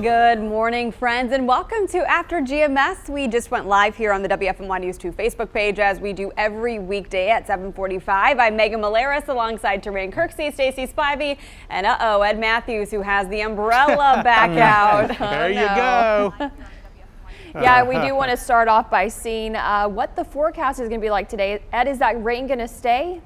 Good morning, friends, and welcome to After GMS. We just went live here on the WFMY News 2 Facebook page as we do every weekday at 7:45. I'm Megan Malaris alongside Terrain Kirksey, Stacey Spivey, and Ed Matthews, who has the umbrella back out. There you go. Yeah, we do want to start off by seeing what the forecast is going to be like today. Ed, is that rain going to stay?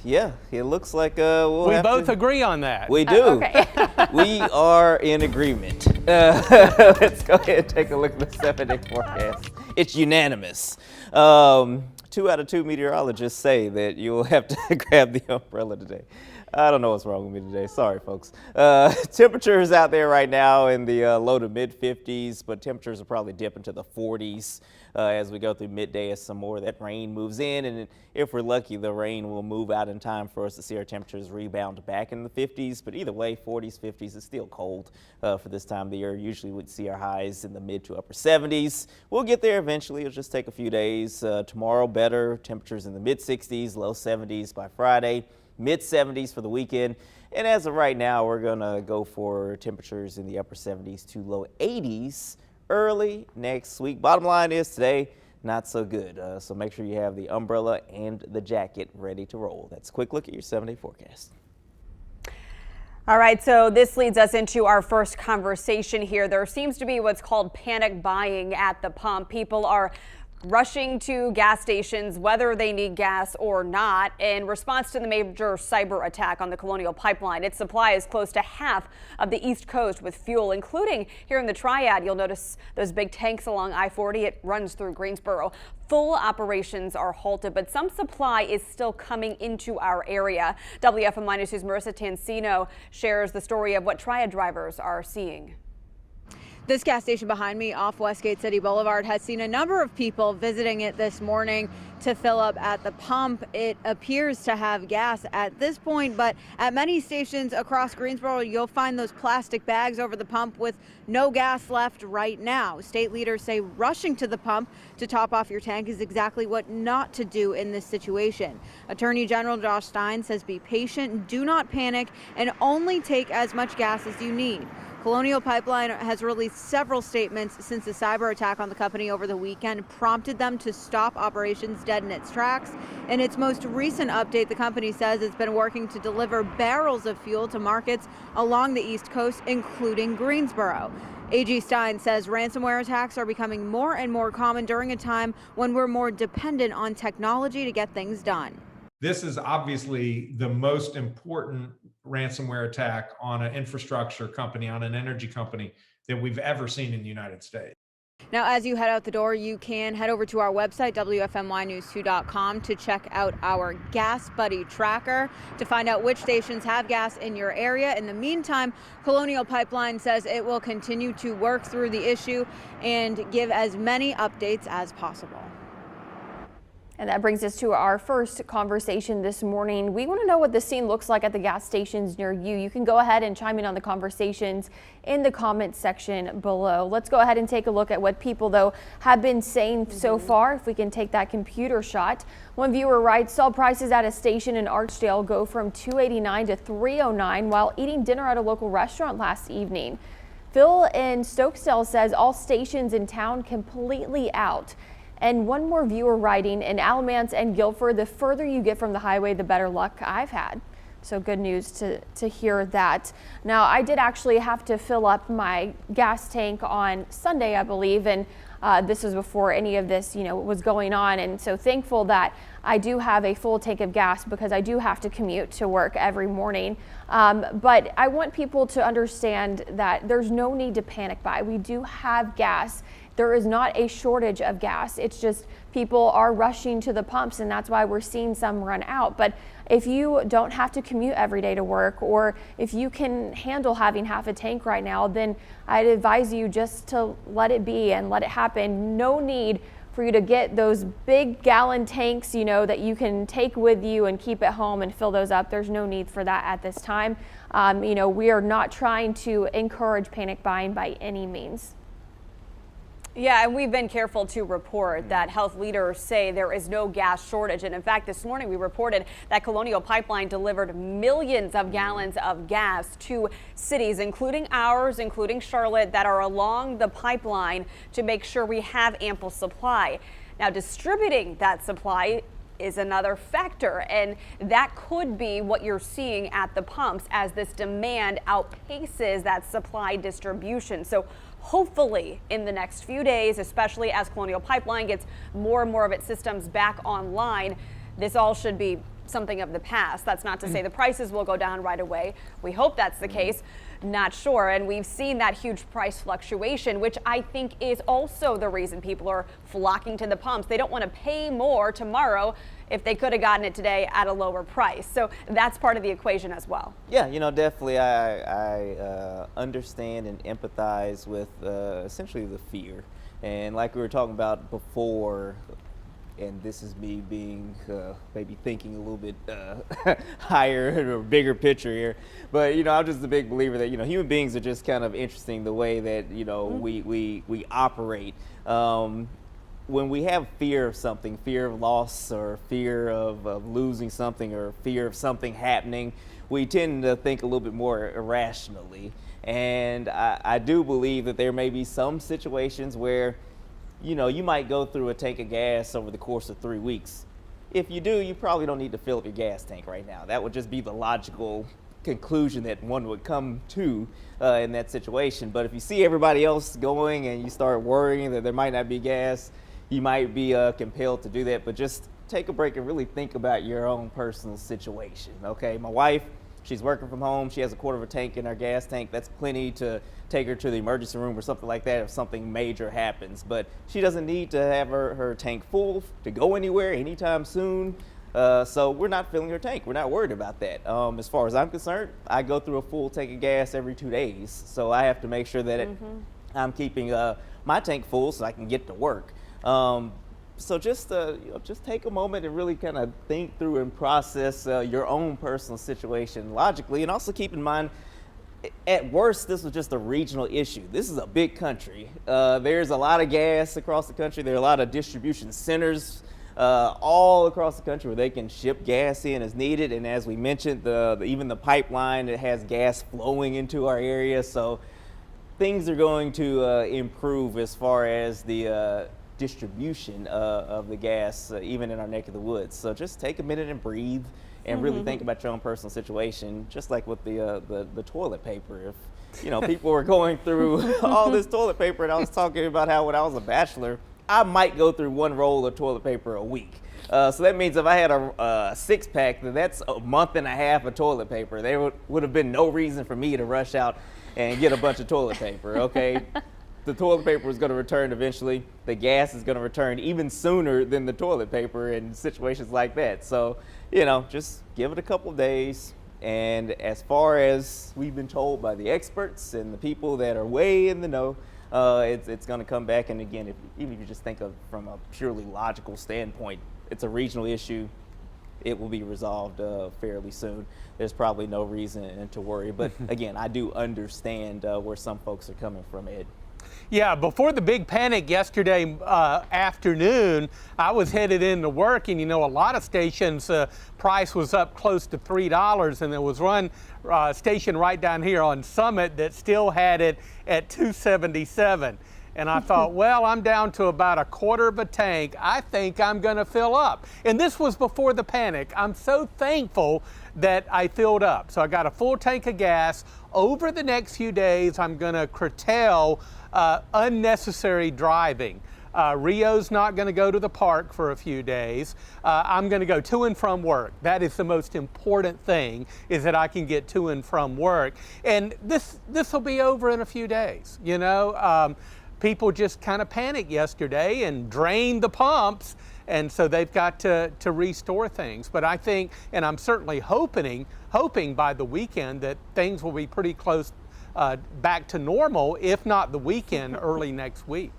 Yeah, it looks like we both agree on that. We do. Okay. We are in agreement. Let's go ahead and take a look at the 7-day forecast. It's unanimous. 2 out of 2 meteorologists say that you'll have to grab the umbrella today. I don't know what's wrong with me today. Sorry, folks. Temperatures out there right now in the low to mid 50s, but temperatures will probably dip into the 40s as we go through midday as some more of that rain moves in. And if we're lucky, the rain will move out in time for us to see our temperatures rebound back in the 50s. But either way, 40s, 50s, it's still cold for this time of the year. Usually we'd see our highs in the mid to upper 70s. We'll get there eventually. It'll just take a few days. Tomorrow, better temperatures in the mid 60s, low 70s by Friday. Mid 70s for the weekend, and as of right now, we're gonna go for temperatures in the upper 70s to low 80s early next week. Bottom line is today, not so good. So make sure you have the umbrella and the jacket ready to roll. That's a quick look at your 7-day forecast. All right, so this leads us into our first conversation here. There seems to be what's called panic buying at the pump. People are rushing to gas stations, whether they need gas or not, in response to the major cyber attack on the Colonial Pipeline. Its supply is close to half of the East Coast with fuel, including here in the Triad. You'll notice those big tanks along I-40. It runs through Greensboro. Full operations are halted, but some supply is still coming into our area. WFMY News' Marissa Tansino shares the story of what Triad drivers are seeing. This gas station behind me off Westgate City Boulevard has seen a number of people visiting it this morning to fill up at the pump. It appears to have gas at this point, but at many stations across Greensboro, you'll find those plastic bags over the pump with no gas left right now. State leaders say rushing to the pump to top off your tank is exactly what not to do in this situation. Attorney General Josh Stein says be patient, do not panic, and only take as much gas as you need. Colonial Pipeline has released several statements since the cyber attack on the company over the weekend prompted them to stop operations dead in its tracks. In its most recent update, the company says it's been working to deliver barrels of fuel to markets along the East Coast, including Greensboro. AG Stein says ransomware attacks are becoming more and more common during a time when we're more dependent on technology to get things done. This is obviously the most important ransomware attack on an infrastructure company, on an energy company that we've ever seen in the United States. Now, as you head out the door, you can head over to our website, WFMYnews2.com, to check out our Gas Buddy tracker to find out which stations have gas in your area. In the meantime, Colonial Pipeline says it will continue to work through the issue and give as many updates as possible. And that brings us to our first conversation this morning. We want to know what the scene looks like at the gas stations near you. You can go ahead and chime in on the conversations in the comments section below. Let's go ahead and take a look at what people, though, have been saying so far. If we can take that computer shot. One viewer writes, saw prices at a station in Archdale go from $2.89 to $3.09 while eating dinner at a local restaurant last evening. Phil in Stokesdale says all stations in town completely out. And one more viewer writing, in Alamance and Guilford, the further you get from the highway, the better luck I've had. So good news to hear that. Now, I did actually have to fill up my gas tank on Sunday, I believe, and this was before any of this, was going on. And so thankful that I do have a full tank of gas because I do have to commute to work every morning. But I want people to understand that there's no need to panic buy. We do have gas. There is not a shortage of gas. It's just people are rushing to the pumps, and that's why we're seeing some run out. But if you don't have to commute every day to work, or if you can handle having half a tank right now, then I'd advise you just to let it be and let it happen. No need for you to get those big gallon tanks, that you can take with you and keep at home and fill those up. There's no need for that at this time. We are not trying to encourage panic buying by any means. Yeah, and we've been careful to report that health leaders say there is no gas shortage. And in fact, this morning we reported that Colonial Pipeline delivered millions of gallons of gas to cities, including ours, including Charlotte, that are along the pipeline to make sure we have ample supply. Now, distributing that supply is another factor, and that could be what you're seeing at the pumps as this demand outpaces that supply distribution. So hopefully in the next few days, especially as Colonial Pipeline gets more and more of its systems back online, this all should be something of the past. That's not to say the prices will go down right away. We hope that's the case. Not sure. And we've seen that huge price fluctuation, which I think is also the reason people are flocking to the pumps. They don't want to pay more tomorrow if they could have gotten it today at a lower price. So that's part of the equation as well. Yeah, definitely I understand and empathize with essentially the fear. And like we were talking about before, and this is me being maybe thinking a little bit higher or bigger picture here, but I'm just a big believer that human beings are just kind of interesting the way that we operate. When we have fear of something, fear of loss or fear of losing something or fear of something happening, we tend to think a little bit more irrationally. And I do believe that there may be some situations where you might go through a tank of gas over the course of 3 weeks. If you do, you probably don't need to fill up your gas tank right now. That would just be the logical conclusion that one would come to in that situation. But if you see everybody else going and you start worrying that there might not be gas, you might be compelled to do that. But just take a break and really think about your own personal situation. Okay, my wife, she's working from home. She has a quarter of a tank in her gas tank. That's plenty to take her to the emergency room or something like that if something major happens. But she doesn't need to have her tank full to go anywhere anytime soon. So we're not filling her tank. We're not worried about that. As far as I'm concerned, I go through a full tank of gas every 2 days. So I have to make sure that I'm keeping my tank full so I can get to work. So just take a moment and really kind of think through and process your own personal situation logically, and also keep in mind, at worst, this was just a regional issue. This is a big country. There's a lot of gas across the country. There are a lot of distribution centers all across the country where they can ship gas in as needed. And as we mentioned, even the pipeline, it has gas flowing into our area. So things are going to improve as far as the distribution of the gas, even in our neck of the woods. So just take a minute and breathe and really think about your own personal situation, just like with the toilet paper. If people were going through all this toilet paper, and I was talking about how when I was a bachelor, I might go through 1 roll of toilet paper a week. So that means if I had a 6-pack, then that's a month and a half of toilet paper. There would have been no reason for me to rush out and get a bunch of toilet paper, okay? The toilet paper is going to return eventually. The gas is going to return even sooner than the toilet paper in situations like that. So, just give it a couple of days. And as far as we've been told by the experts and the people that are way in the know, it's going to come back. And again, even if you just think of from a purely logical standpoint, it's a regional issue. It will be resolved fairly soon. There's probably no reason to worry. But again, I do understand where some folks are coming from, Ed. Yeah, before the big panic yesterday afternoon, I was headed into work, and a lot of stations price was up close to $3, and there was one station right down here on Summit that still had it at $2.77. And I thought, well, I'm down to about a quarter of a tank. I think I'm going to fill up. And this was before the panic. I'm so thankful that I filled up. So I got a full tank of gas. Over the next few days, I'm going to curtail unnecessary driving. Rio's not going to go to the park for a few days. I'm going to go to and from work. That is the most important thing, is that I can get to and from work. And this will be over in a few days. People just kind of panicked yesterday and drained the pumps, and so they've got to restore things. But I think, and I'm certainly hoping by the weekend that things will be pretty close back to normal, if not the weekend, early next week.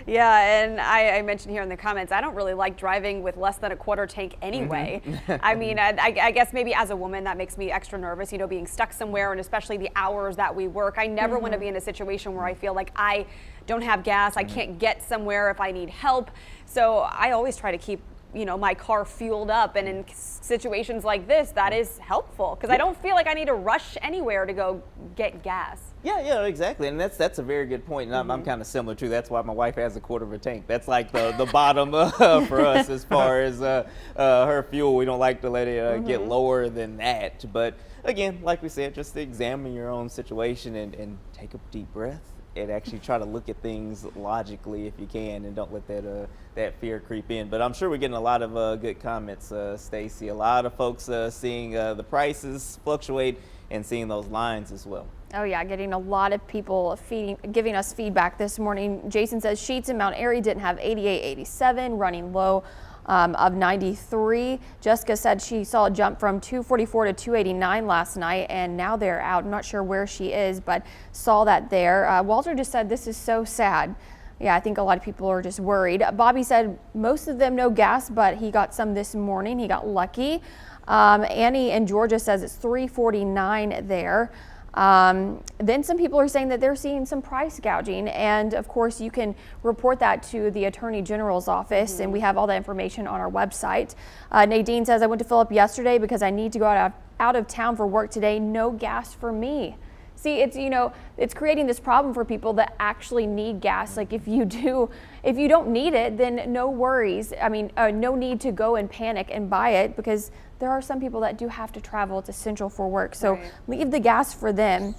Yeah, and I mentioned here in the comments, I don't really like driving with less than a quarter tank anyway. I mean, I guess maybe as a woman that makes me extra nervous, you know, being stuck somewhere, and especially the hours that we work. I never want to be in a situation where I feel like I don't have gas, I can't get somewhere if I need help. So I always try to keep, you know, my car fueled up, and in situations like this, that is helpful because I don't feel like I need to rush anywhere to go get gas. Yeah, exactly, and that's a very good point. And I'm kind of similar too. That's why my wife has a quarter of a tank. That's like the bottom for us as far as her fuel. We don't like to let it get lower than that. But again, like we said, just examine your own situation and take a deep breath and actually try to look at things logically if you can, and don't let that fear creep in. But I'm sure we're getting a lot of good comments, Stacy. A lot of folks seeing the prices fluctuate and seeing those lines as well. Oh yeah, getting a lot of people giving us feedback this morning. Jason says Sheets in Mount Airy didn't have 88, 87, running low of 93. Jessica said she saw a jump from 244 to 289 last night, and now they're out. I'm not sure where she is, but saw that there. Walter just said this is so sad. Yeah, I think a lot of people are just worried. Bobby said most of them no gas, but he got some this morning. He got lucky. Annie in Georgia says it's 349 there. Then some people are saying that they're seeing some price gouging, and of course you can report that to the Attorney General's office, and we have all that information on our website. Nadine says, I went to fill up yesterday because I need to go out of town for work today. No gas for me. See, it's, you know, it's creating this problem for people that actually need gas. Like if you don't need it, then no worries. I mean, no need to go and panic and buy it, because there are some people that do have to travel. It's essential for work. So leave the gas for them.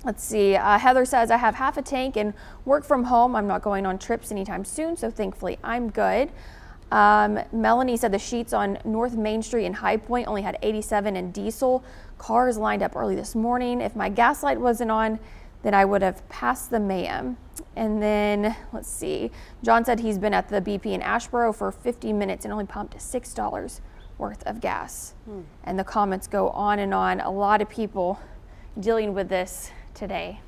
Let's see. Heather says, I have half a tank and work from home. I'm not going on trips anytime soon, so thankfully I'm good. Melanie said the Sheets on North Main Street in High Point only had 87 in diesel. Cars lined up early this morning. If my gas light wasn't on, then I would have passed the ma'am. And then let's see. John said he's been at the BP in Ashboro for 50 minutes and only pumped $6 worth of gas. And the comments go on and on. A lot of people dealing with this today.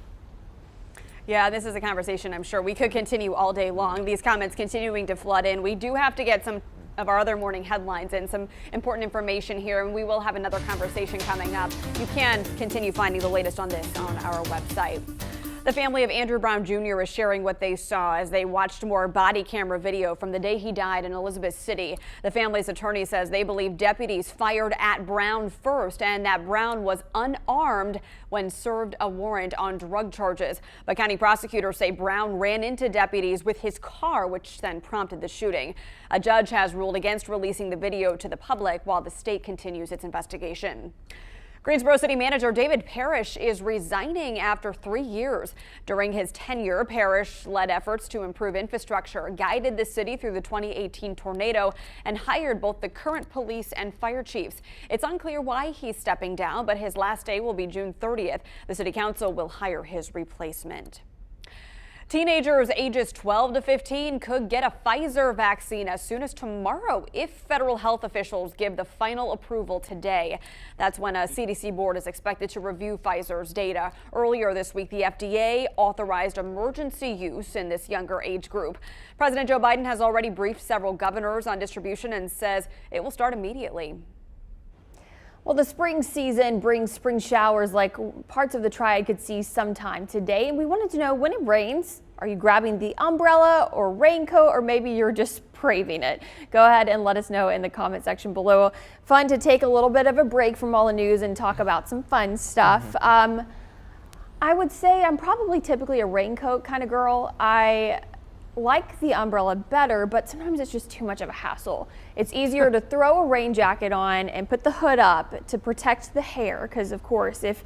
Yeah, this is a conversation I'm sure we could continue all day long. These comments continuing to flood in. We do have to get some of our other morning headlines and some important information here, and we will have another conversation coming up. You can continue finding the latest on this on our website. The family of Andrew Brown Jr. is sharing what they saw as they watched more body camera video from the day he died in Elizabeth City. The family's attorney says they believe deputies fired at Brown first, and that Brown was unarmed when served a warrant on drug charges. But county prosecutors say Brown ran into deputies with his car, which then prompted the shooting. A judge has ruled against releasing the video to the public while the state continues its investigation. Greensboro City Manager David Parrish is resigning after 3 years. During his tenure, Parrish led efforts to improve infrastructure, guided the city through the 2018 tornado, and hired both the current police and fire chiefs. It's unclear why he's stepping down, but his last day will be June 30th. The city council will hire his replacement. Teenagers ages 12 to 15 could get a Pfizer vaccine as soon as tomorrow if federal health officials give the final approval today. That's when a CDC board is expected to review Pfizer's data. Earlier this week, the FDA authorized emergency use in this younger age group. President Joe Biden has already briefed several governors on distribution and says it will start immediately. Well, the spring season brings spring showers like parts of the Triad could see sometime today. And we wanted to know, when it rains, are you grabbing the umbrella or raincoat, or maybe you're just braving it? Go ahead and let us know in the comment section below. Fun to take a little bit of a break from all the news and talk about some fun stuff. I would say I'm probably typically a raincoat kind of girl. I like the umbrella better, but sometimes it's just too much of a hassle. It's easier to throw a rain jacket on and put the hood up to protect the hair, because of course if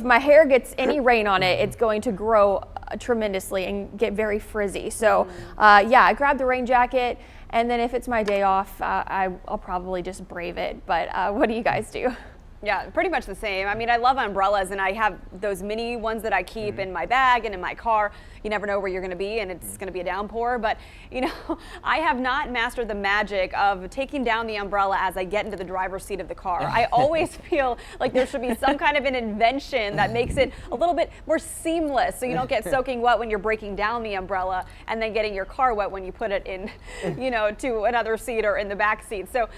my hair gets any rain on it, it's going to grow tremendously and get very frizzy. So yeah, I grab the rain jacket, and then if it's my day off, I'll probably just brave it. But what do you guys do? Yeah, pretty much the same. I mean, I love umbrellas, and I have those mini ones that I keep in my bag and in my car. You never know where you're going to be, and it's going to be a downpour. But, you know, I have not mastered the magic of taking down the umbrella as I get into the driver's seat of the car. I always feel like there should be some kind of an invention that makes it a little bit more seamless, so you don't get soaking wet when you're breaking down the umbrella and then getting your car wet when you put it in, you know, to another seat or in the back seat. So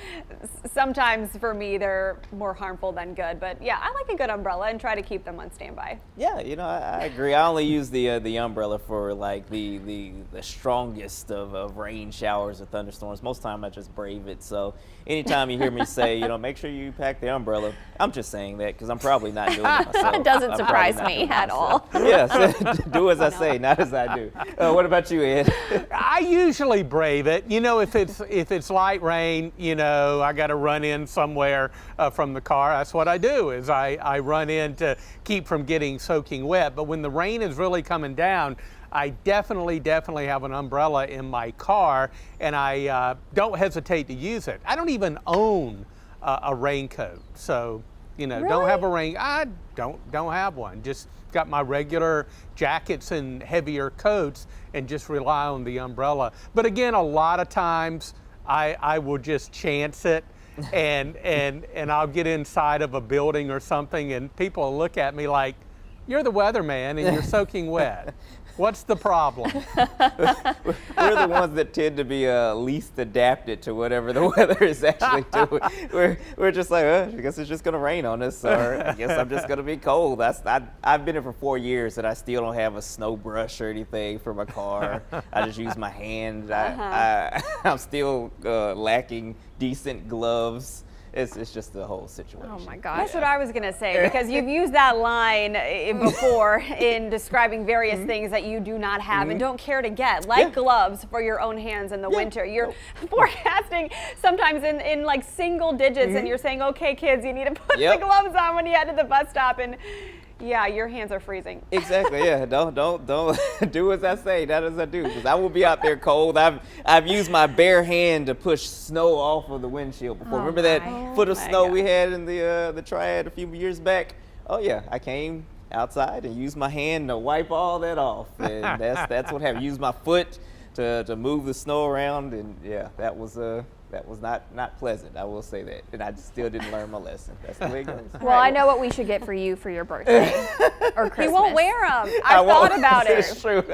sometimes for me, they're more harmful than good. But yeah, I like a good umbrella and try to keep them on standby. Yeah, you know, I agree. I only use the umbrella for like the strongest of rain showers or thunderstorms. Most time I just brave it. So anytime you hear me say, you know, make sure you pack the umbrella, I'm just saying that because I'm probably not doing it myself. It doesn't surprise me at all. Yes, do as I say, not as I do. What about you, Ed? I usually brave it. You know, if it's light rain, you know, I got to run in somewhere from the car. That's what I do, is I run in to keep from getting soaking wet. But when the rain is really coming down, I definitely have an umbrella in my car, and I don't hesitate to use it. I don't even own a raincoat, so you know, Really? don't have a rain. I don't have one. Just got my regular jackets and heavier coats, and just rely on the umbrella. But again, a lot of times I will just chance it. And I'll get inside of a building or something, and people will look at me like, you're the weatherman and you're soaking wet. What's the problem? We're the ones that tend to be least adapted to whatever the weather is actually doing. We're just like, I guess it's just going to rain on us, or I guess I'm just going to be cold. I've been here for 4 years, and I still don't have a snow brush or anything for my car. I just use my hand. I'm still lacking decent gloves. It's just the whole situation. Oh my gosh. That's what I was going to say, because you've used that line before in describing various things that you do not have and don't care to get, like gloves for your own hands in the winter. You're forecasting sometimes in like single digits, and you're saying, okay, kids, you need to put the gloves on when you head to the bus stop. And yeah, your hands are freezing. Exactly. Yeah. Don't do as I say, not as I do, because I will be out there cold. I've used my bare hand to push snow off of the windshield before. Remember that foot of snow we had in the Triad a few years back? Oh yeah, I came outside and used my hand to wipe all that off, and that's what happened. Used my foot to move the snow around, and yeah, that was not pleasant, I will say that. And I still didn't learn my lesson. That's the way it goes. Well, I know what we should get for you for your birthday or Christmas. He won't wear them. I've thought about it. It's true.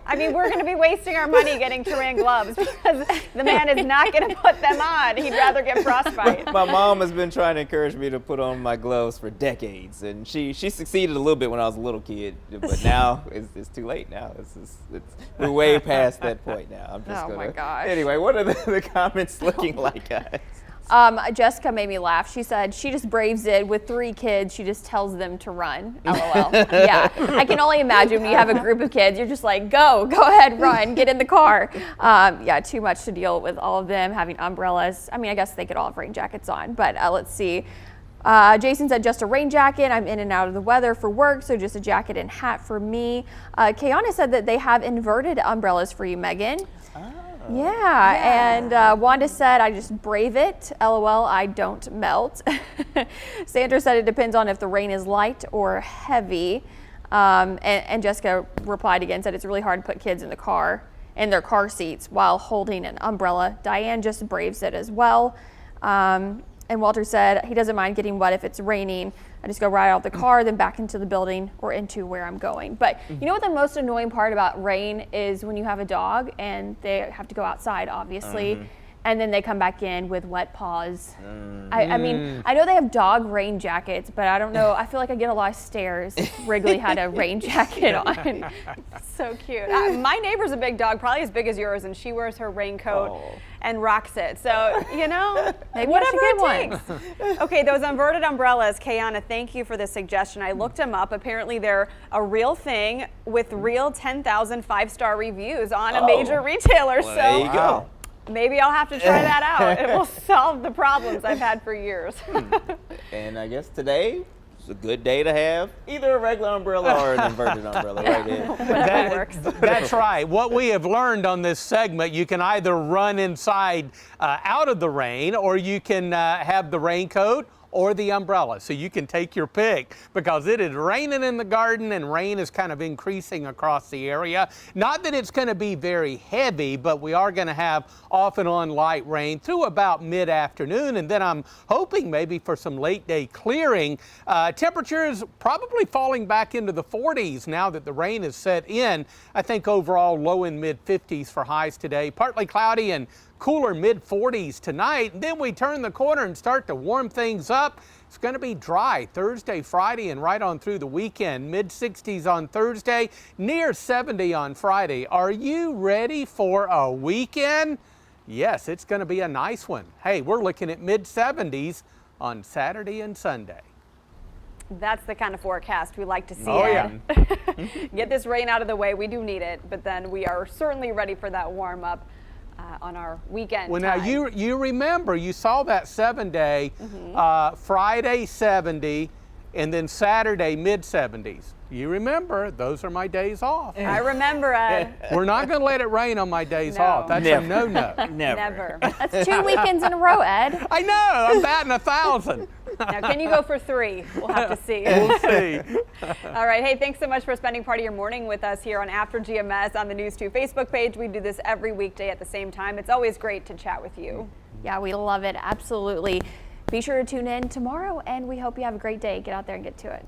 I mean, we're going to be wasting our money getting Triad gloves because the man is not going to put them on. He'd rather get frostbite. My mom has been trying to encourage me to put on my gloves for decades, and she succeeded a little bit when I was a little kid, but now it's too late now. We're way past that point now. I'm just my gosh. Anyway, what are the comments looking like, guys? Jessica made me laugh. She said she just braves it with 3 kids. She just tells them to run. LOL. Yeah, I can only imagine when you have a group of kids, you're just like, go ahead, run, get in the car. Yeah, too much to deal with all of them having umbrellas. I mean, I guess they could all have rain jackets on, but let's see. Jason said just a rain jacket. I'm in and out of the weather for work, so just a jacket and hat for me. Kayana said that they have inverted umbrellas for you, Megan. Yeah, and Wanda said, I just brave it. LOL, I don't melt. Sandra said it depends on if the rain is light or heavy. And Jessica replied again, said it's really hard to put kids in their car seats while holding an umbrella. Diane just braves it as well. And Walter said he doesn't mind getting wet if it's raining. I just go right out the car, then back into the building or into where I'm going. But you know what the most annoying part about rain is when you have a dog and they have to go outside, obviously, and then they come back in with wet paws. I mean, I know they have dog rain jackets, but I don't know. I feel like I get a lot of stares if Wrigley had a rain jacket on. So cute. My neighbor's a big dog, probably as big as yours, and she wears her raincoat and rocks it. So, you know, maybe whatever I it takes. Okay, those inverted umbrellas, Kayana, thank you for the suggestion. I looked them up. Apparently they're a real thing with real 10,000 5-star reviews on a major retailer. Well, so there you go. Maybe I'll have to try that out. It will solve the problems I've had for years. And I guess today is a good day to have either a regular umbrella or an inverted umbrella right here. That's right. What we have learned on this segment, you can either run inside out of the rain, or you can have the raincoat or the umbrella. So you can take your pick because it is raining in the garden and rain is kind of increasing across the area. Not that it's going to be very heavy, but we are going to have off and on light rain through about mid-afternoon, and then I'm hoping maybe for some late day clearing. Temperatures probably falling back into the 40s now that the rain is set in. I think overall low and mid 50s for highs today. Partly cloudy and cooler mid 40s tonight. And then we turn the corner and start to warm things up. It's going to be dry Thursday, Friday, and right on through the weekend. Mid 60s on Thursday, near 70 on Friday. Are you ready for a weekend? Yes, it's going to be a nice one. Hey, we're looking at mid 70s on Saturday and Sunday. That's the kind of forecast we like to see. Oh, Ed. Get this rain out of the way. We do need it, but then we are certainly ready for that warm up on our weekend. Well, time. now you remember, you saw that 7-day, Friday 70, and then Saturday mid 70s. You remember, those are my days off. I remember, Ed. We're not going to let it rain on my days No. off. That's Never. a no-no. Never. That's 2 weekends in a row, Ed. I know, I'm batting 1,000. Now, can you go for 3? We'll have to see. We'll see. All right. Hey, thanks so much for spending part of your morning with us here on After GMS on the News 2 Facebook page. We do this every weekday at the same time. It's always great to chat with you. Yeah, we love it. Absolutely. Be sure to tune in tomorrow, and we hope you have a great day. Get out there and get to it.